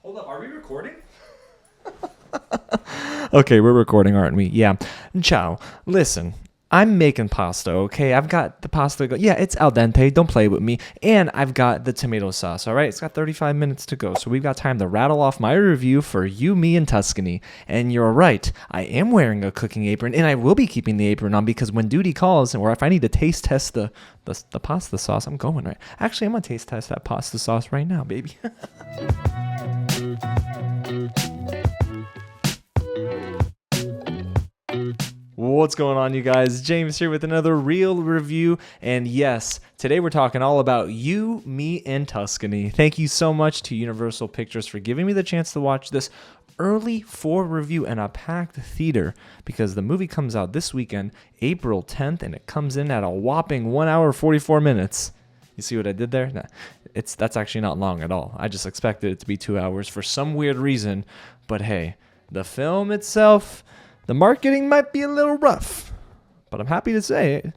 Hold up, are we recording? Okay, we're recording, aren't we? Yeah. Ciao. Listen, I'm making pasta, okay? I've got the pasta. Yeah, it's al dente. Don't play with me. And I've got the tomato sauce, all right? It's got 35 minutes to go, so we've got time to rattle off my review for You, Me, and Tuscany. And you're right, I am wearing a cooking apron, and I will be keeping the apron on because when duty calls, or if I need to taste test the pasta sauce, I'm going right. Actually, I'm going to taste test that pasta sauce right now, baby. What's going on, you guys? James here with another real review. And yes, today we're talking all about You, Me, and Tuscany. Thank you so much to Universal Pictures for giving me the chance to watch this early for review in a packed theater because the movie comes out this weekend, April 10th, and it comes in at a whopping 1 hour 44 minutes. You see what I did there? Nah, that's actually not long at all. I just expected it to be 2 hours for some weird reason. But hey, the film itself, the marketing might be a little rough, but I'm happy to say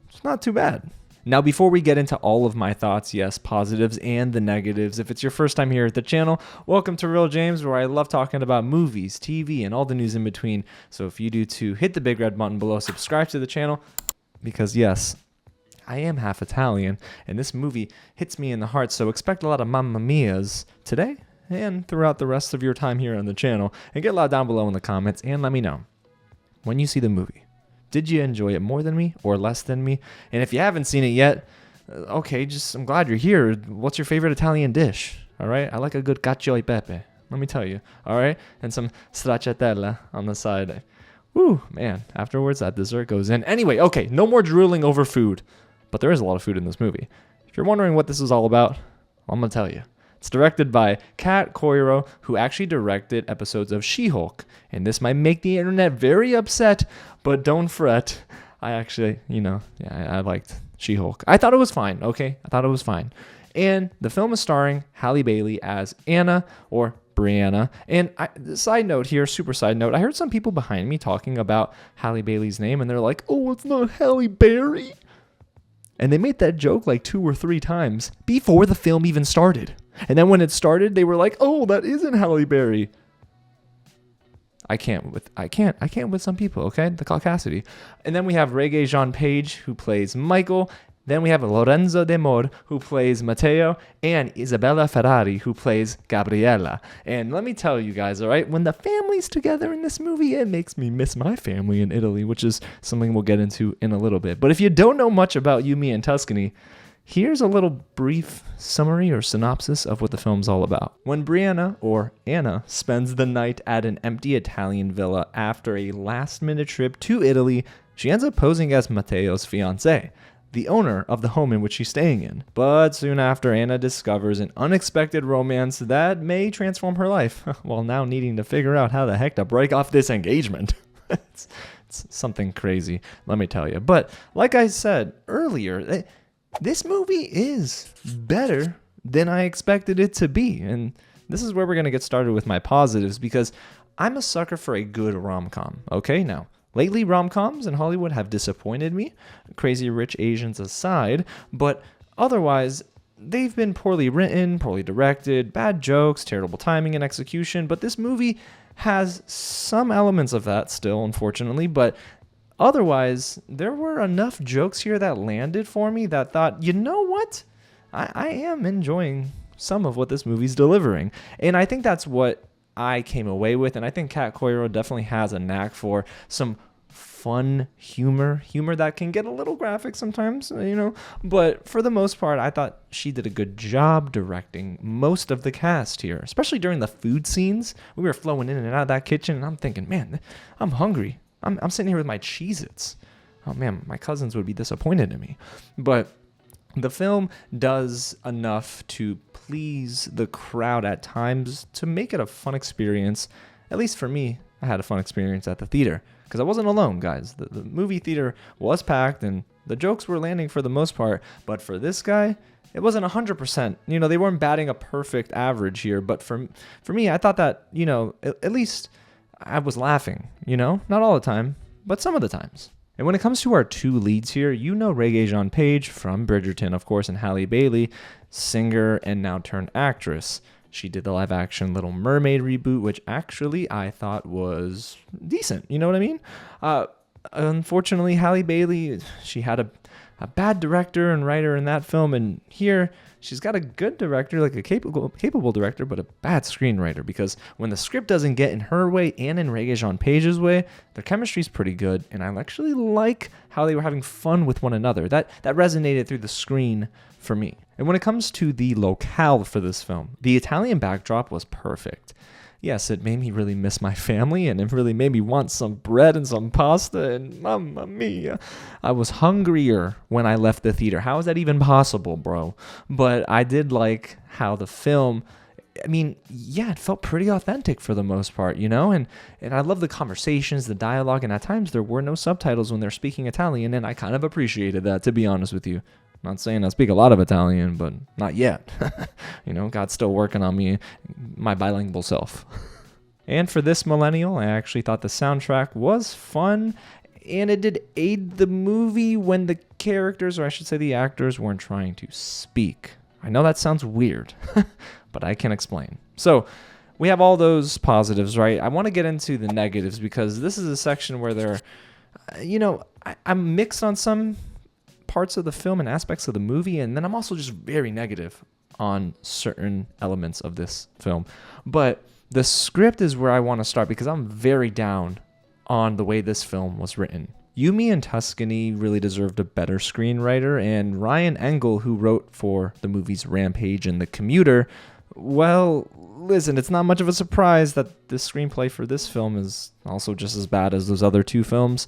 it's not too bad. Now, before we get into all of my thoughts, yes, positives and the negatives, if it's your first time here at the channel, welcome to Real James, where I love talking about movies, TV, and all the news in between. So if you do too, hit the big red button below, subscribe to the channel, because yes, I am half Italian, and this movie hits me in the heart, so expect a lot of Mamma Mias today and throughout the rest of your time here on the channel. And get loud down below in the comments and let me know, when you see the movie, did you enjoy it more than me or less than me? And if you haven't seen it yet, okay, I'm glad you're here. What's your favorite Italian dish? All right, I like a good cacio e pepe, let me tell you. All right, and some stracciatella on the side. Woo, man, afterwards that dessert goes in. Anyway, okay, no more drooling over food, but there is a lot of food in this movie. If you're wondering what this is all about, I'm gonna tell you. It's directed by Coiro, who actually directed episodes of She-Hulk. And this might make the internet very upset, but don't fret. I actually, I liked She-Hulk. I thought it was fine, okay? I thought it was fine. And the film is starring Halle Bailey as Anna, or Brianna. And side note here, super side note, I heard some people behind me talking about Halle Bailey's name, and they're like, oh, it's not Halle Berry. And they made that joke like 2 or 3 times before the film even started. And then when it started, they were like, "Oh, that isn't Halle Berry." I can't with some people, okay? The caucasity. And then we have Rege-Jean Page, who plays Michael. Then we have Lorenzo de Moor, who plays Matteo, and Isabella Ferrari, who plays Gabriella. And let me tell you guys, all right, when the family's together in this movie, it makes me miss my family in Italy, which is something we'll get into in a little bit. But if you don't know much about You, Me, and Tuscany, here's a little brief summary or synopsis of what the film's all about. When Brianna, or Anna, spends the night at an empty Italian villa after a last-minute trip to Italy, she ends up posing as Matteo's fiancé, the owner of the home in which she's staying in. But soon after, Anna discovers an unexpected romance that may transform her life, while now needing to figure out how the heck to break off this engagement. It's something crazy, let me tell you. But like I said earlier, this movie is better than I expected it to be. And this is where we're going to get started with my positives, because I'm a sucker for a good rom-com. Okay, now, lately rom-coms in Hollywood have disappointed me, Crazy Rich Asians aside, but otherwise they've been poorly written, poorly directed, bad jokes, terrible timing and execution. But this movie has some elements of that still, unfortunately, but otherwise, there were enough jokes here that landed for me that thought, you know what? I am enjoying some of what this movie's delivering. And I think that's what I came away with. And I think Kat Coiro definitely has a knack for some fun humor that can get a little graphic sometimes, But for the most part, I thought she did a good job directing most of the cast here, especially during the food scenes. We were flowing in and out of that kitchen, and I'm thinking, man, I'm hungry. I'm sitting here with my Cheez-Its. Oh man, my cousins would be disappointed in me. But the film does enough to please the crowd at times to make it a fun experience. At least for me, I had a fun experience at the theater because I wasn't alone, guys. The movie theater was packed and the jokes were landing for the most part. But for this guy, it wasn't 100%. They weren't batting a perfect average here. But for me, I thought that, at least I was laughing, not all the time, but some of the times. And when it comes to our two leads here, Rege-Jean Page from Bridgerton, of course, and Halle Bailey, singer and now turned actress. She did the live action Little Mermaid reboot, which actually I thought was decent. You know what I mean? Unfortunately, Halle Bailey, she had a bad director and writer in that film, and here she's got a good director, like a capable director, but a bad screenwriter, because when the script doesn't get in her way and in Rege-Jean Page's way, their chemistry's pretty good, and I actually like how they were having fun with one another. That resonated through the screen for me. And when it comes to the locale for this film, the Italian backdrop was perfect. Yes, it made me really miss my family, and it really made me want some bread and some pasta, and mamma mia. I was hungrier when I left the theater. How is that even possible, bro? But I did like how the film, I mean, yeah, it felt pretty authentic for the most part, you know? And I love the conversations, the dialogue, and at times there were no subtitles when they're speaking Italian, and I kind of appreciated that, to be honest with you. Not saying I speak a lot of Italian, but not yet. You know, God's still working on me, my bilingual self. And for this millennial, I actually thought the soundtrack was fun, and it did aid the movie when the characters, or I should say the actors, weren't trying to speak. I know that sounds weird, but I can explain. So we have all those positives, right? I want to get into the negatives, because this is a section where they're, you know, I'm mixed on some parts of the film and aspects of the movie, and then I'm also just very negative on certain elements of this film. But the script is where I want to start, because I'm very down on the way this film was written. Yumi and Tuscany really deserved a better screenwriter, and Ryan Engel, who wrote for the movies Rampage and The Commuter, well, listen, it's not much of a surprise that the screenplay for this film is also just as bad as those other two films.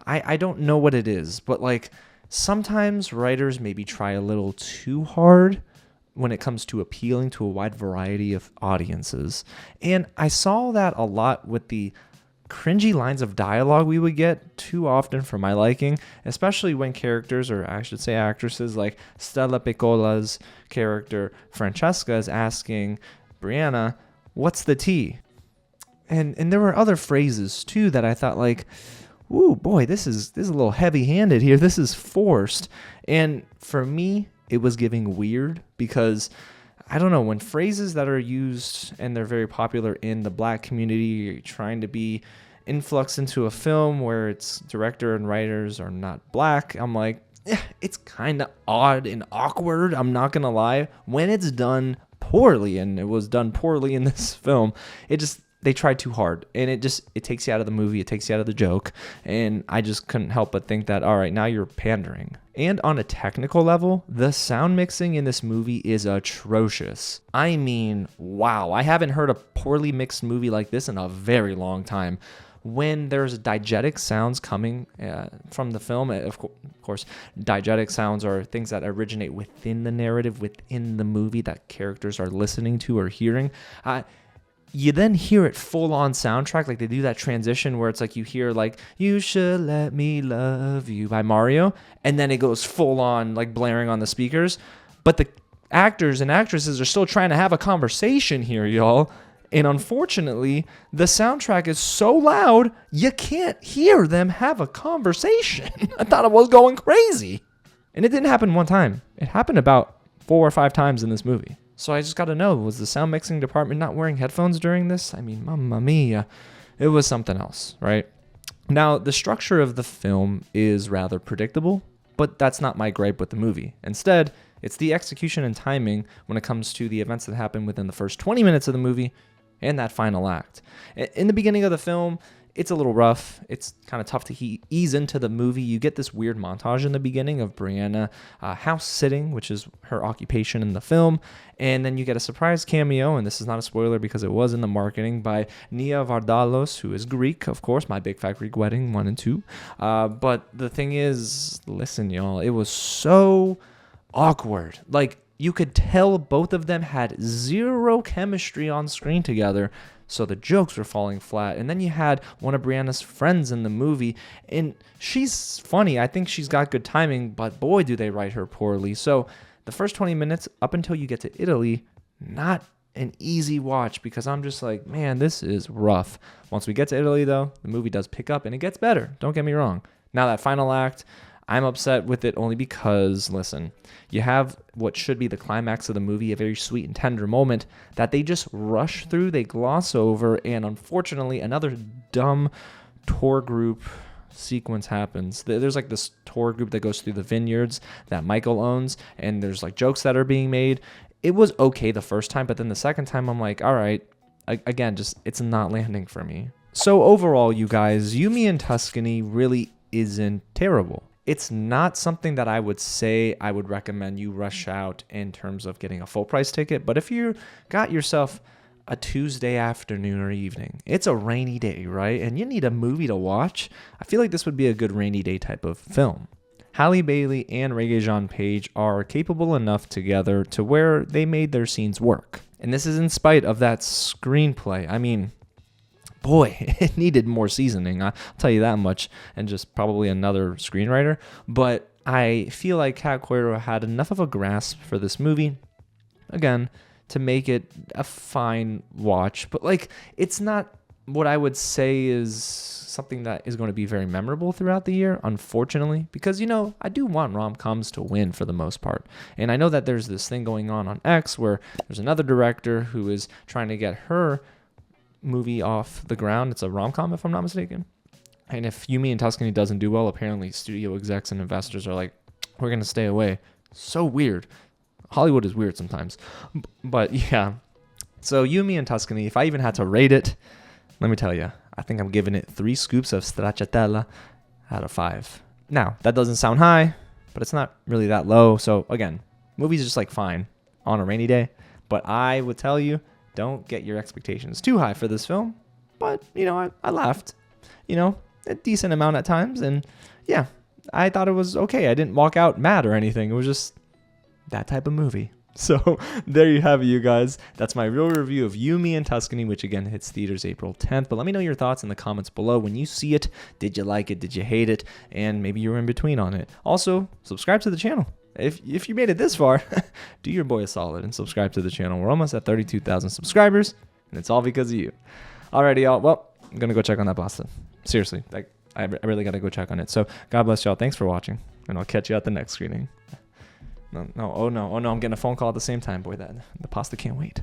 I don't know what it is, but like, sometimes writers maybe try a little too hard when it comes to appealing to a wide variety of audiences. And I saw that a lot with the cringy lines of dialogue we would get too often for my liking, especially when characters, or I should say actresses, like Stella Piccola's character Francesca is asking Brianna, "What's the tea?" And there were other phrases too that I thought like, ooh, boy, this is a little heavy-handed here. This is forced. And for me, it was giving weird, because, I don't know, when phrases that are used and they're very popular in the black community, trying to be influxed into a film where its director and writers are not black, I'm like, it's kind of odd and awkward, I'm not going to lie. When it's done poorly, and it was done poorly in this film, they tried too hard, and it takes you out of the movie, it takes you out of the joke, and I just couldn't help but think that, all right, now you're pandering. And on a technical level, the sound mixing in this movie is atrocious. I mean, wow, I haven't heard a poorly mixed movie like this in a very long time. When there's diegetic sounds coming from the film, of course, diegetic sounds are things that originate within the narrative, within the movie that characters are listening to or hearing. You then hear it full on soundtrack, like they do that transition where it's like you hear like "You Should Let Me Love You" by Mario, and then it goes full on like blaring on the speakers. But the actors and actresses are still trying to have a conversation here, y'all. And unfortunately, the soundtrack is so loud you can't hear them have a conversation. I thought it was going crazy. And it didn't happen one time. It happened about 4 or 5 times in this movie. So I just got to know, was the sound mixing department not wearing headphones during this? I mean, mamma mia, it was something else, right? Now, the structure of the film is rather predictable, but that's not my gripe with the movie. Instead, it's the execution and timing when it comes to the events that happen within the first 20 minutes of the movie and that final act. In the beginning of the film, it's a little rough. It's kind of tough to ease into the movie. You get this weird montage in the beginning of Brianna house sitting, which is her occupation in the film. And then you get a surprise cameo, and this is not a spoiler because it was in the marketing, by Nia Vardalos, who is Greek, of course, My Big Fat Greek Wedding 1 and 2. But the thing is, listen, y'all, it was so awkward. Like, you could tell both of them had zero chemistry on screen together. So the jokes were falling flat. And then you had one of Brianna's friends in the movie, and she's funny. I think she's got good timing, but boy, do they write her poorly. So the first 20 minutes up until you get to Italy, not an easy watch, because I'm just like, man, this is rough. Once we get to Italy, though, the movie does pick up and it gets better. Don't get me wrong. Now that final act, I'm upset with it only because, listen, you have what should be the climax of the movie, a very sweet and tender moment that they just rush through, they gloss over, and unfortunately, another dumb tour group sequence happens. There's like this tour group that goes through the vineyards that Michael owns, and there's like jokes that are being made. It was okay the first time, but then the second time I'm like, all right, again, just it's not landing for me. So overall, you guys, You, Me, and Tuscany really isn't terrible. It's not something that I would say I would recommend you rush out in terms of getting a full price ticket, but if you got yourself a Tuesday afternoon or evening, it's a rainy day, right? And you need a movie to watch, I feel like this would be a good rainy day type of film. Halle Bailey and Rege-Jean Page are capable enough together to where they made their scenes work. And this is in spite of that screenplay. I mean, boy, it needed more seasoning, I'll tell you that much, and just probably another screenwriter. But I feel like Coiro had enough of a grasp for this movie, again, to make it a fine watch. But like, it's not what I would say is something that is going to be very memorable throughout the year, unfortunately, because, you know, I do want rom-coms to win for the most part. And I know that there's this thing going on X where there's another director who is trying to get her movie off the ground. It's a rom-com, if I'm not mistaken. And if You, Me, and Tuscany doesn't do well, apparently studio execs and investors are like, we're going to stay away. So weird. Hollywood is weird sometimes. But yeah. So You, Me, and Tuscany, if I even had to rate it, let me tell you, I think I'm giving it 3 scoops of stracciatella out of 5. Now, that doesn't sound high, but it's not really that low. So again, movie's just like fine on a rainy day. But I would tell you, don't get your expectations too high for this film. But, you know, I laughed, you know, a decent amount at times. And yeah, I thought it was okay. I didn't walk out mad or anything. It was just that type of movie. So there you have it, you guys. That's my real review of You, Me, and Tuscany, which again hits theaters April 10th. But let me know your thoughts in the comments below. When you see it, did you like it? Did you hate it? And maybe you were in between on it. Also, subscribe to the channel. If you made it this far, do your boy a solid and subscribe to the channel. We're almost at 32,000 subscribers, and it's all because of you. Alrighty, y'all. Well, I'm going to go check on that pasta. Seriously, I really got to go check on it. So God bless y'all. Thanks for watching, and I'll catch you at the next screening. Oh no, I'm getting a phone call at the same time. Boy, the pasta can't wait.